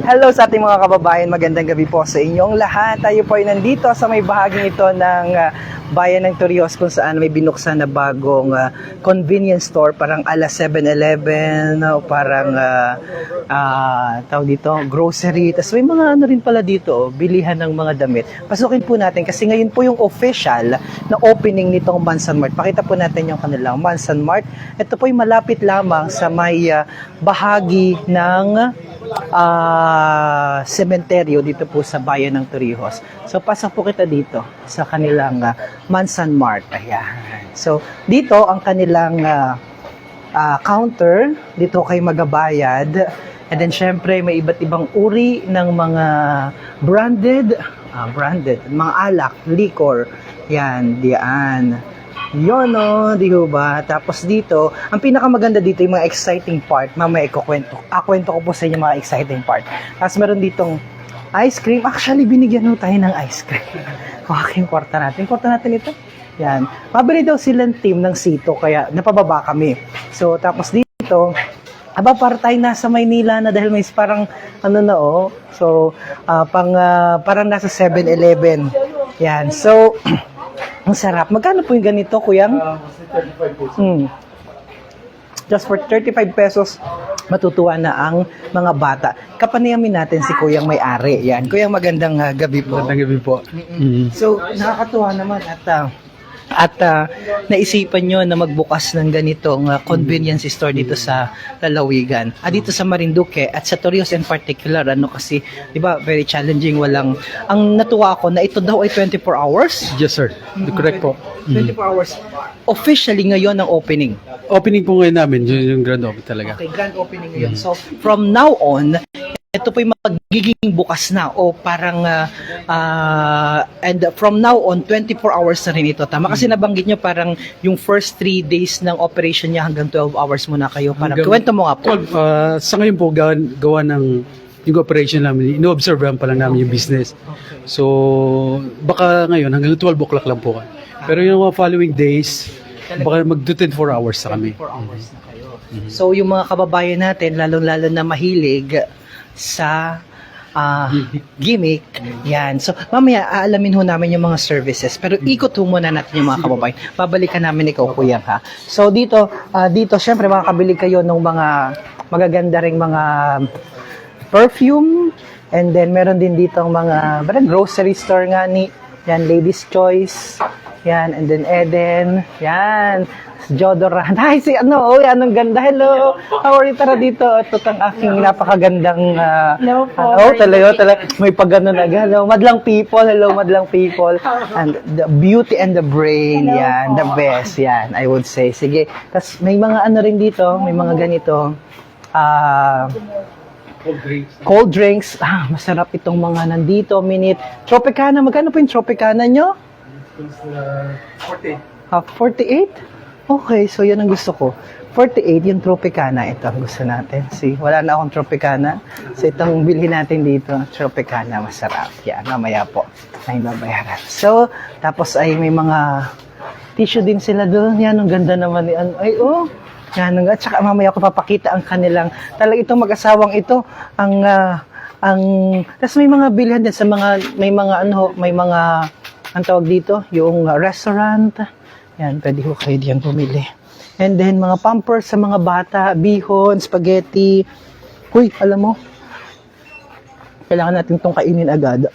Hello sa ating mga kababayan, magandang gabi po sa inyong lahat. Tayo po ay nandito sa may bahaging ito ng bayan ng Torrijos kung saan may binuksan na bagong convenience store, parang ala 7-Eleven o parang tawag dito, grocery. Tapos may mga ano rin pala dito, bilihan ng mga damit. Pasukin po natin kasi ngayon po yung official na opening nitong Mansan Mart. Pakita po natin yung kanilang Mansan Mart. Ito po ay malapit lamang sa may bahagi ng sementeryo dito po sa bayan ng Torrijos. So pasok po kita dito sa kanilang Mansan Mart. Ayan. So dito ang kanilang counter, dito kayo magabayad. And then syempre may iba't ibang uri ng mga branded, mga alak, liquor. Yan, diyan. Yun o, di ba? Tapos dito, ang pinakamaganda dito yung mga exciting part. Mamaya ikukwento. Kwento ko po sa inyo mga exciting part. Tapos meron ditong ice cream. Actually, binigyan mo tayo ng ice cream. Aking kwarta natin. Kwarta natin ito. Yan. Mabili daw silang team ng Sito, kaya napababa kami. So, tapos dito, para tayo nasa Maynila na dahil may parang, So, parang nasa 7-Eleven. Yan. So, ang sarap. Magkano po yung ganito, kuyang? 35 pesos. Just for 35 pesos, matutuwa na ang mga bata. Kapanayamin natin si Kuyang may-ari. Yan. Kuyang, magandang gabi po. Magandang gabi po. So, nakakatuwa naman at naisipan nyo na magbukas ng ganitong convenience store dito sa Lalawigan. Dito sa Marinduque at sa Torrijos in particular, kasi, di ba, very challenging, ang natuwa ako na ito daw ay 24 hours. Yes, sir. Correct po. 24 hours. Officially ngayon ang opening. Opening po ngayon namin, yung grand opening talaga. Okay, grand opening ngayon. So, from now on, ito po yung magiging bukas na o parang and from now on 24 hours na rin ito. Tama kasi nabanggit nyo parang yung first 3 days ng operation niya hanggang 12 hours muna kayo. Parang kwento mo nga po. Sa ngayon po, gawa ng yung operation namin, ino-observehan pa lang namin yung business. So, baka ngayon hanggang 12 o'clock lang po. Pero yung mga following days, baka mag-24 hours na kami. 24 hours na kayo. So, yung mga kababayan natin, lalo-lalo na mahilig sa gimmick. Yan. So, mamaya aalamin ho namin yung mga services. Pero ikot ho muna natin yung mga kababayan. Babalikan namin ikaw, Kuya, ha? So, dito, syempre, makakabili kayo ng mga magaganda ring mga perfume. And then, meron din dito mga grocery store nga ni. Yan, Ladies Choice. Yan, and then Eden. Yan. Jodorant. Hi, yan, ang ganda. Hello. How are you? Tara dito. Ito ang aking napakagandang Hello po. Talaga. May pagano na. Hello, madlang people. Hello, madlang people. And the beauty and the brain. Hello yan, po. the best. Yan, I would say. Sige. Tapos may mga ano rin dito. May mga ganito. Cold drinks. Masarap itong mga nandito. Minute. Tropicana. Magkano po yung Tropicana nyo? 48. 48? Okay, so yan ang gusto ko. 48, yung Tropicana. Ito ang gusto natin. See, wala na akong Tropicana. So itong bilhin natin dito, Tropicana, masarap. Yan, mamaya po. Ay, babayaran. So, tapos ay may mga tissue din sila doon. Yan, ang ganda naman ni Ay, yan, at saka mamaya ko papakita ang kanilang, talagang itong mag-asawang ito, tapos may mga bilhan din sa mga, may mga, ang tawag dito, yung restaurant. Yan, pwede ko kayo diyan bumili. And then, mga pampers sa mga bata, bihon, spaghetti. Uy, alam mo, kailangan natin itong kainin agad.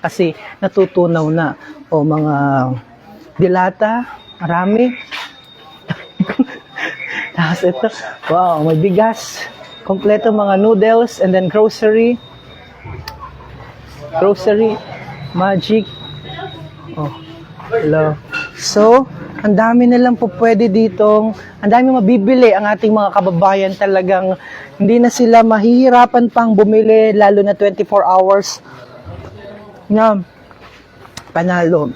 Kasi natutunaw na. O mga dilata, marami. Tapos ito, wow, may bigas. Kompleto mga noodles and then grocery. Magic. Hello. So, ang dami na lang po pwede ditong, ang dami mabibili ang ating mga kababayan talagang hindi na sila mahihirapan pang bumili lalo na 24 hours. Panalo.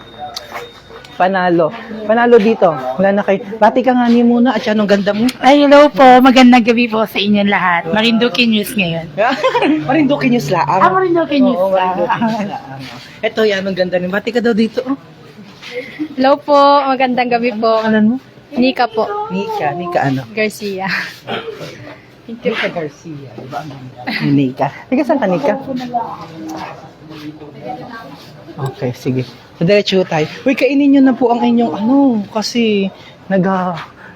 Panalo dito. Wala na kayo. Bati ka nga niyo muna at yan ang ganda mo. Ay, hello po. Magandang gabi po sa inyong lahat. Marinduque News ngayon. Marinduque News lang. Marinduque News Oo, lang. Marinduque News lang. Ito yan, ang ganda rin. Bati ka daw dito. Hello po. Magandang gabi po. Ano mo? Nika po. Nika ano? Garcia. Nika Garcia, di ba? Nika. Nika, saan ka, Nika? Okay, sige. So, diretso tayo. Uy, kainin nyo na po ang inyong kasi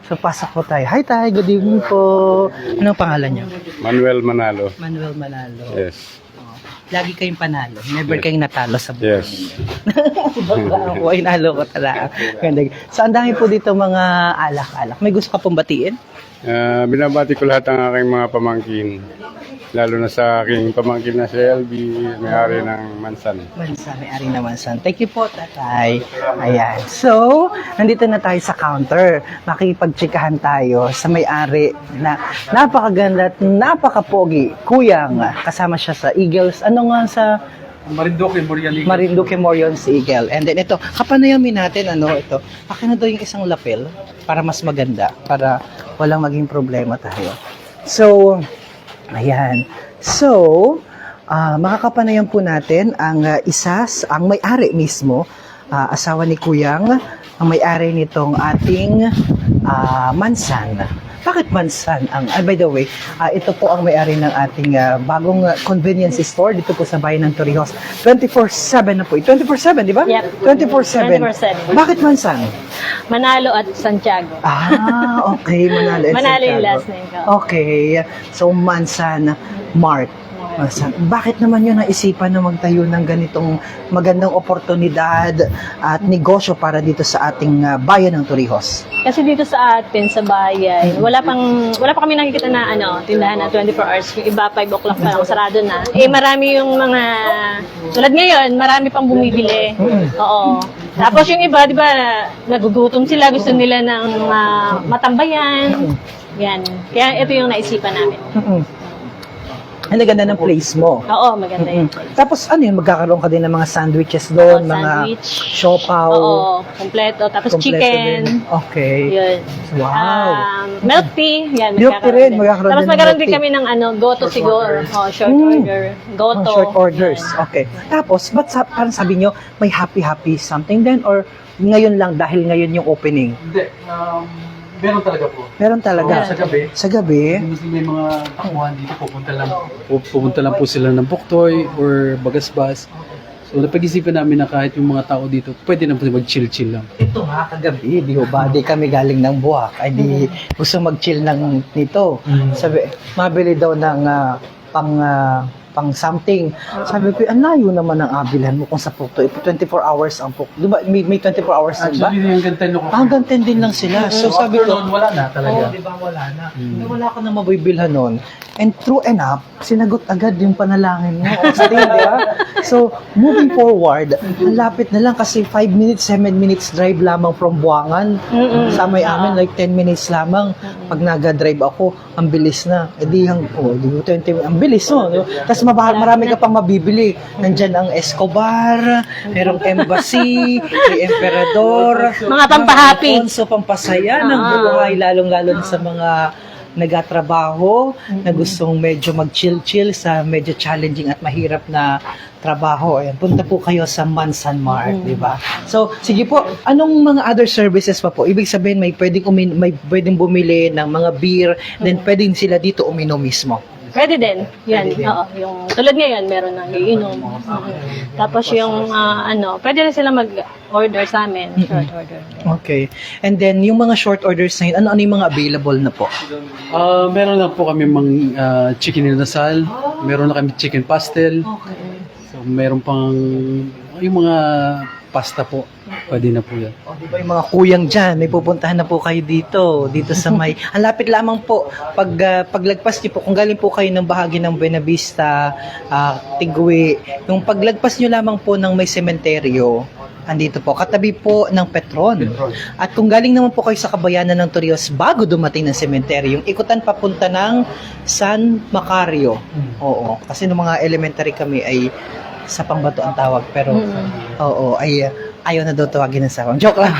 sa pasok po tayo. Hi, Tay. Good evening po. Anong pangalan nyo? Manuel Manalo. Manuel Manalo. Yes. Lagi kayong panalo. Never kayong natalo sa buhay. Yes. Ako ay nalo ko talaga. Ganda. So, ang dami po dito mga alak-alak. May gusto ka pong batiin? Binabati ko lahat ng aking mga pamangkin. Lalo na sa aking pamangkin na si LB, may-ari ng Mansan. Mansan, may-ari na Mansan. Thank you po, Tatay. Ayan. So, nandito na tayo sa counter. Makikipagtsikahan tayo sa may-ari na napakaganda at napakapogi. Kuyang, kasama siya sa Eagles. Ano nga sa Marinduque, Morialiga. Marinduque Morions Eagle. And then ito, kapanayamin natin, ito. Akin na daw yung isang lapel para mas maganda, para walang maging problema tayo. So, ayan. So, makakapanayan po natin ang ang may-ari mismo, asawa ni Kuyang, ang may-ari nitong ating Mansan. Bakit Mansan? By the way, ito po ang may-ari ng ating bagong convenience store dito po sa bayan ng Torrijos. 24/7 na po. 24/7, di ba? Yep. 24/7. 24/7. Bakit Mansan? Manalo at Santiago. Okay. Manalo. Manalo yung last name ko. Okay. So, Mansan Mart. Mansan. Bakit naman yun naisipan na magtayo ng ganitong magandang oportunidad at negosyo para dito sa ating bayan ng Torrijos? Kasi dito sa atin, sa bayan, wala pa kami nakikita na tindahan na 24 hours. Yung iba, 5 o'clock pa lang, sarado na. Marami yung mga, tulad ngayon, marami pang bumibili. Oo. Tapos yung iba, di ba, nagugutom sila, gusto nila ng matambayan. Yan. Kaya ito yung naisipan namin. Ang ganda ng place mo. Oo, maganda yun. Tapos magkakaroon ka din ng mga sandwiches doon, Oo, mga sandwich. siopaw. Oo, kompleto. Tapos kompleto chicken. din. Okay. Yun. Wow. Milk tea. Yan, Milk tea rin, din. magkakaroon Tapos din ng magkaroon milk din tea. kami ng goto siguro. Oh, short order. Goto. Short orders. Yan. Okay. Tapos, parang sabi nyo, may happy something then or ngayon lang dahil ngayon yung opening? Hindi. Meron talaga po. Meron talaga. Sa gabi. Sa gabi? May mga takbuhan dito, pupunta lang po sila ng Buktoy or Bagasbas. So napag-isipan namin na kahit yung mga tao dito, pwede na po mag-chill-chill lang. Ito nga, kagabi, di ba? Di kami galing ng Buwak. Ay di gusto mag-chill nito. Sabi, mabili daw ng pang something. Sabi ko, ang layo naman ang abilhan mo kung sa Pukto. 24 hours ang Pukto. Di ba? May 24 hours din ba? Actually, hanggang 10 o'clock. Hanggang 10 din lang sila. So sabi ko, wala na talaga. di ba wala na? Wala ko na mabibilhan nun. And true enough, sinagot agad yung panalangin mo. Still, di ba? So, moving forward, ang lapit na lang kasi 5 minutes, 7 minutes drive lamang from Buangan. Sa may amin, like 10 minutes lamang. Pag naga-drive ako, ang bilis na. E di 20, ang bilis, no? Tapos marami ka pang mabibili. Nandyan ang Escobar, merong Embassy, may Emperador, Mga pampahappy. Alfonso, pampasaya ng buhay, lalong-lalo sa mga nagatrabaho, na gustong medyo mag-chill-chill sa medyo challenging at mahirap na trabaho. Ayan, punta po kayo sa Mansan Mart, di ba? So, sige po, anong mga other services pa po? Ibig sabihin, may pwedeng bumili ng mga beer, then pwedeng sila dito uminom mismo. Pwede din. Yan. Oo. Yung, tulad ngayon, meron nang iinom. Tapos yung, pwede rin sila mag-order sa amin. Short order. Okay. And then, yung mga short orders na yun, ano yung mga available na po? Meron lang po kami chicken inasal, meron na kami chicken pastel. So, meron pang yung mga pasta po. Pwede na po yan. O, di ba yung mga kuyang dyan, may pupuntahan na po kayo dito sa may, ang lapit lamang po, paglagpas niyo po, kung galing po kayo ng bahagi ng Buenavista, Tigwe, yung paglagpas niyo lamang po ng may sementeryo, andito po, katabi po ng Petron. At kung galing naman po kayo sa kabayanan ng Torrijos, bago dumating ng sementeryo, yung ikutan papunta ng San Macario. Oo, kasi nung mga elementary kami ay sa Pambato ang tawag, pero oo, ay ayaw na daw tawagin ng sawang. Joke lang.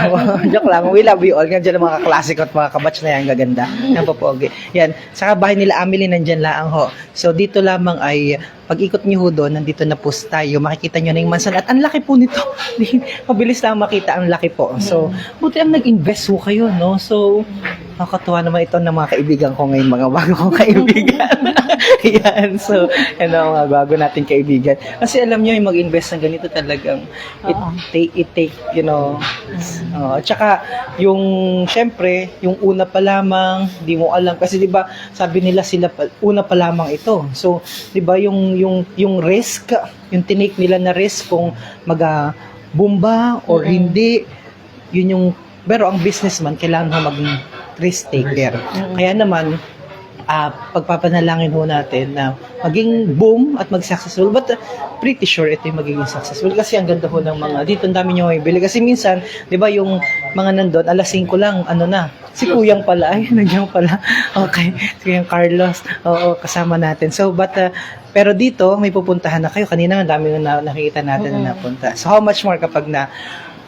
Joke lang. We love you all. Nandiyan ang mga kaklasiko at mga kabatch na yan. Gaganda. Yan po pogi. Yan. Sa bahay nila Amelie, nandyan lang ho. So, dito lamang ay pag-ikot niyo ho doon, nandito na po tayo. Makikita niyo na yung mansan. At ang laki po nito. Mabilis lang makita. Ang laki po. So, buti ang nag-invest ho kayo, no? So, nakakatuwa naman ito ng mga kaibigan ko ngayon, mga bago kong kaibigan. Yan. So, mga bago nating kaibigan. Kasi alam niyo, yung mag-invest ng ganito talagang it take, tsaka yung syempre, yung una pa lamang, di mo alam kasi 'di ba, sabi nila una pa lamang ito. So, 'di ba yung risk, yung tinake nila na risk kung bumba or hindi, yun yung pero ang businessman kailangan mo maging risk taker. Kaya naman pagpapanalangin ho natin na maging boom at mag-successful, but pretty sure ito yung magiging successful kasi ang ganda ho ng mga dito, ang dami nyo ibili kasi minsan, di ba yung mga nandun, alas 5 lang, si Kuyang pala, nandiyan pala, okay, si Kuyang Carlos, oo, kasama natin, so but pero dito, may pupuntahan na kayo, kanina ang dami na nakikita natin na napunta, so how much more kapag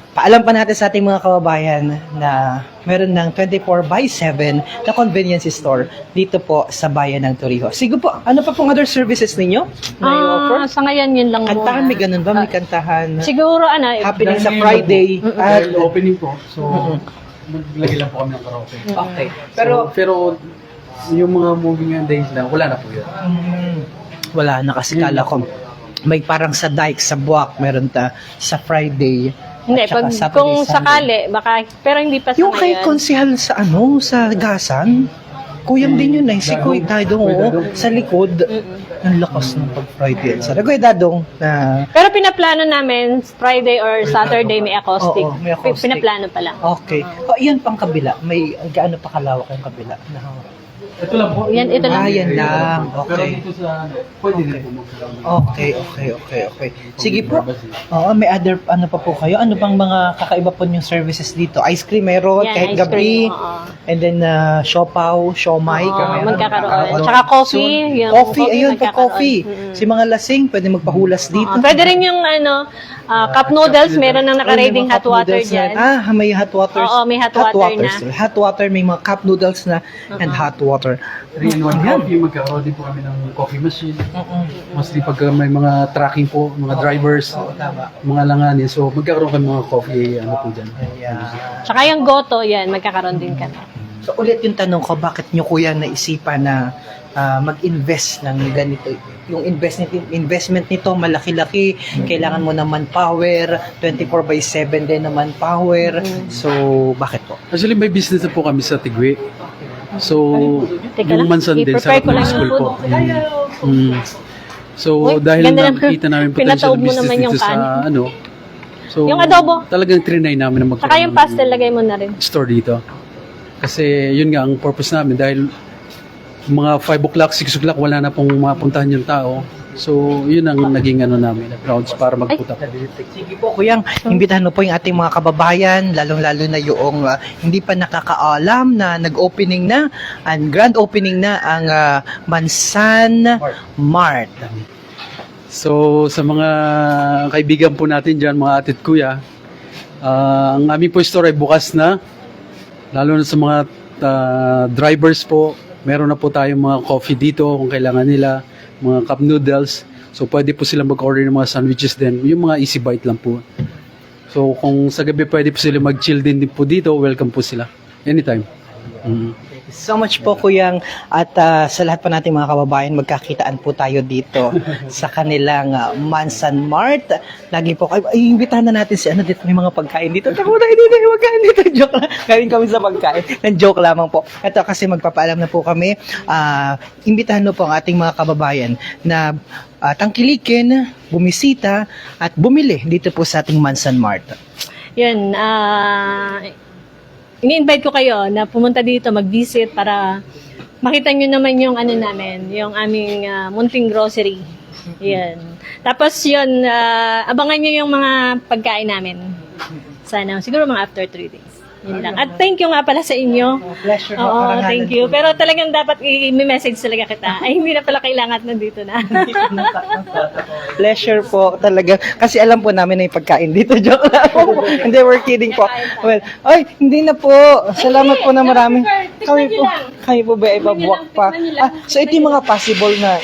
paalam pa natin sa ating mga kababayan na meron ng 24/7 na convenience store dito po sa bayan ng Torrijos. Sige po, ano pa pong other services ninyo na i-offer? Sa ngayon, yun lang Kantahan, may muna. ganun ba? May kantahan? Siguro, Happening sa Friday. Dahil opening po, so maglagay lang po kami ng karaoke. Okay. Pero yung mga moving days na, wala na po yun. Wala na kasi kala ko. May parang sa Dike, sa Buwak, meron sa Friday. Hindi, at saka Saturday, kung Sunday. sakali, baka, pero hindi pa sa Yung kay ngayon. konsehal sa Gasan, kuyang din yun si Kuya Dadong, sa likod. Ang lakas ng pag-Friday. Sa Kuya Dadong na... Pero pinaplano namin, Friday or Saturday may acoustic. Oo, may acoustic. Pinaplano pa lang. Okay. Iyan pang kabila. May gaano pa kalawak yung kabila. Ito lang po. Yan, ito lang. Yan lang. Pero Okay. dito sa, pwede din po magkaroon. Okay. Sige po. Oo, may other, pa po kayo? Ano bang mga kakaiba po yung services dito? Ice cream meron, Yan, kahit ice gabi. cream, oo. And then, siopaw, siomay. Oo, magkakaroon. Oo. Tsaka coffee. Yung Coffee, ayun, pa magkakaroon. coffee. Si mga lasing, pwede magpahulas dito. Pwede rin yung cup noodles, meron nang naka-raving hot water dyan. May hot water. Oo, may hot water na. Still. Hot water, may mga cup noodles na and hot water. 3-in-1 coffee, magkakaroon din po kami ng coffee machine. Mostly pag may mga tracking po, mga drivers, mga langanin. So magkakaroon kami mga coffee, po dyan. Tsaka yung goto, yan, magkakaroon din kami. So ulit yung tanong ko, bakit nyo kuya naisipan na mag-invest ng ganito? Yung investment nito malaki-laki, kailangan mo ng manpower, 24/7 din na manpower. So bakit po? Actually, may business na po kami sa Tigwe. So, Teka yung lang, mansan din i-prepare sa ko lang school yung po. So, Uy, dahil ganda lang. nakikita namin potential Pinataob mo business naman yung dito sa kanin. so, Yung adobo. talagang trinay namin na magkaroon Tsaka yung pastel, lagay mo na rin. store dito. Kasi yun nga ang purpose namin dahil mga 5 o'clock, 6 o'clock wala na pong mapuntahan yung tao. So, yun ang naging namin, grounds para magputa. Sige po, kuyang, imbitahan mo po yung ating mga kababayan, lalong-lalo na yung hindi pa nakakaalam na nag-opening na, and grand opening na ang Mansan Mart. So, sa mga kaibigan po natin dyan, mga atit kuya, ang aming po store ay bukas na, lalo na sa mga drivers po, meron na po tayong mga coffee dito kung kailangan nila, mga cup noodles. So, pwede po sila mag-order ng mga sandwiches din. Yung mga easy bite lang po. So, kung sa gabi pwede po sila mag-chill din po dito, welcome po sila. Anytime. So much po kuyang at sa lahat pa nating mga kababayan magkakitaan po tayo dito sa kanilang Mansan Mart. Lagi po kayo, iimbitahan na natin si dito may mga pagkain dito. Tako na hindi magkain dito. Joke lang. Galing kami sa pagkain. Joke lamang po. Ito kasi magpapaalam na po kami. Imbitahan na po ang ating mga kababayan na tangkilikin, bumisita at bumili dito po sa ating Mansan Mart. Yun, ini-invite ko kayo na pumunta dito, mag-visit para makita nyo naman yung namin, yung aming munting grocery. Yan. Tapos yun, abangan nyo yung mga pagkain namin. Sana, siguro mga after 3 days. Yun lang. At thank you nga pala sa inyo. Pleasure. Oo, thank you. Pero talagang dapat i-message talaga kita. Ay, hindi na pala kailangan nandito na. Pleasure po talaga. Kasi alam po namin na yung pagkain dito. Joke lang. Hindi, we're kidding po. Well, ay, hindi na po. Salamat po na marami. Kami po ba ay babuwak pa? So ito yung mga possible na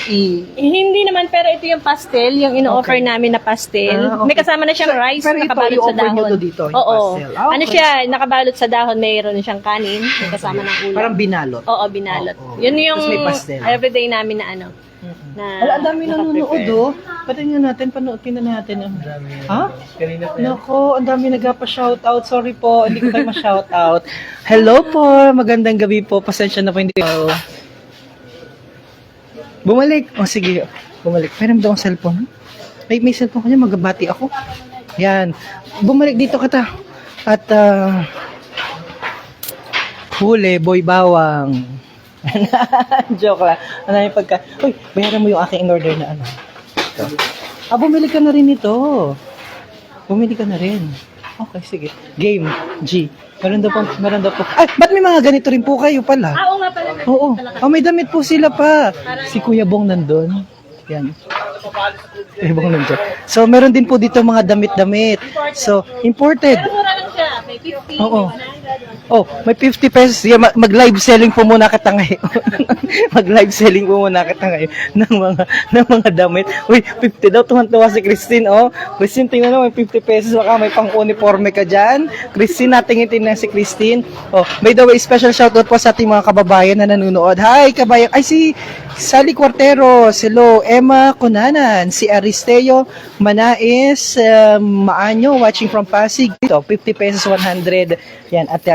Hindi naman, pero ito yung pastel, yung ino-offer namin na pastel. Okay. May kasama na siyang rice, pero ito, nakabalot sa i-offer nyo dahon. to dito, yung Oo. pastel. Ah, okay. Ano siya, nakabalot sa dahon, mayroon siyang kanin, may kasama ng ulam. parang binalot. Oo, binalot. Oo. Yun yung Tapos may pastel. everyday namin na ano. Na Ala, ang dami nanonood, nakaprepare. oh. Patingnan natin, tingnan natin. Ha? Nako, ang dami nagpa-shoutout. Sorry po, hindi ko kayo ma-shoutout. Hello po, magandang gabi po. Pasensya na po, hindi ko. Bumalik. O, sige. Bumalik. Meron daw ang cellphone. May cellphone ko niya, magbabati ako. Yan. Bumalik dito kita. At, huli, boy bawang. Joke lang. Ano yung pagka... Uy, bayaran mo yung aking in-order na ano. Ito. Bumili ka na rin ito. Bumili ka na rin. Okay, sige. Game. G. Meron daw po. Ay, ba't may mga ganito rin po kayo pala? Oo nga pala. Oo. May damit po sila pa. Si Kuya Bong nandun. Yan. Kuya Bong nandun. So, meron din po dito mga damit-damit. So, imported. Pero mura lang siya. May 50, Oo. may 100. Oh, may 50 pesos. Yeah, mag-live selling po muna kita ngayon. Mag-live selling po muna kita ngayon ng mga damit. Uy, 50 daw. Tuwan-tuwa si Christine, oh. Christine, tingnan mo, may 50 pesos. Baka may pang-uniforme ka dyan. Christine, natingin na si Christine. Oh, by the way, special shoutout po sa ating mga kababayan na nanonood. Hi, kabayan. Ay, si Sally Cuarteros. Hello, Emma Cunanan. Si Aristeo Manais Maanyo, watching from Pasig. Ito, 50 pesos, 100. Yan, at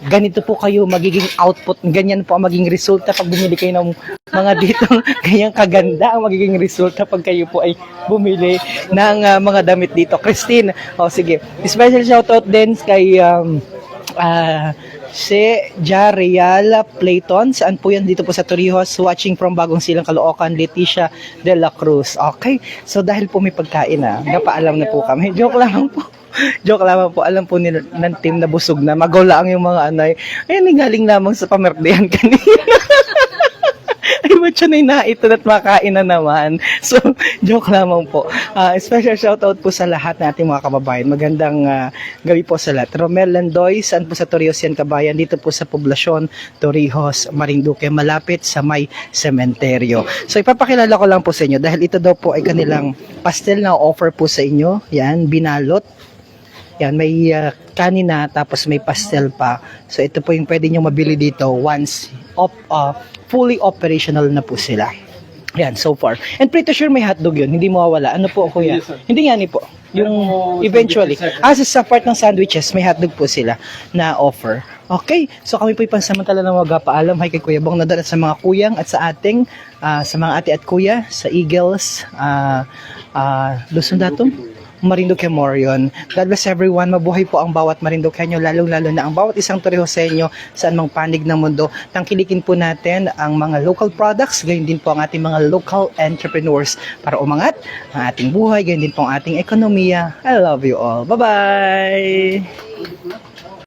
ganito po kayo magiging output. Ganyan po ang magiging resulta pag bumili kayo ng mga ditong ganyang kaganda ang magiging resulta pag kayo po ay bumili ng mga damit dito. Christine, sige. Special shoutout din kay si Jarial Playton. Saan po yan? Dito po sa Torrijos. Watching from Bagong Silang, Caloocan, Leticia de la Cruz. Okay? So dahil po may pagkain napaalam na po kami. Joke lang po. Joke lamang po, alam po nila ng team na busog na. Magaw yung mga anay. Ayun, galing lamang sa pamerdehan kanina. Ay, matyo na inaitan at makain na naman. So, joke lamang po. Special shoutout po sa lahat ng ating mga kababayan. Magandang gabi po sa lahat. Romel Landoy, saan po sa Torrijos yan, kabayan? Dito po sa poblasyon, Torrijos, Marinduque, malapit sa may sementeryo. So, ipapakilala ko lang po sa inyo dahil ito daw po ay kanilang pastel na offer po sa inyo. Yan, binalot. Yan, may kanina tapos may pastel pa. So ito po yung pwede nyo mabili dito once fully operational na po sila. Yan, so far. And pretty sure may hotdog yun. Hindi mawawala. Ano po, kuya? Hindi nga ni po. Yung eventually. Sa part ng sandwiches, may hotdog po sila na offer. Okay, so kami po pansamantala na magpaalam. Hi kay Kuya Bong na at sa mga kuyang at sa ating, sa mga ate at kuya, sa Eagles, Luzon Datum, Marinduque Morion. God bless everyone. Mabuhay po ang bawat Marinduqueño, lalong-lalo na ang bawat isang Torrijoseño saan mang panig ng mundo. Tangkilikin po natin ang mga local products, gayon din po ang ating mga local entrepreneurs para umangat ang ating buhay, gayon din po ang ating ekonomiya. I love you all. Bye-bye!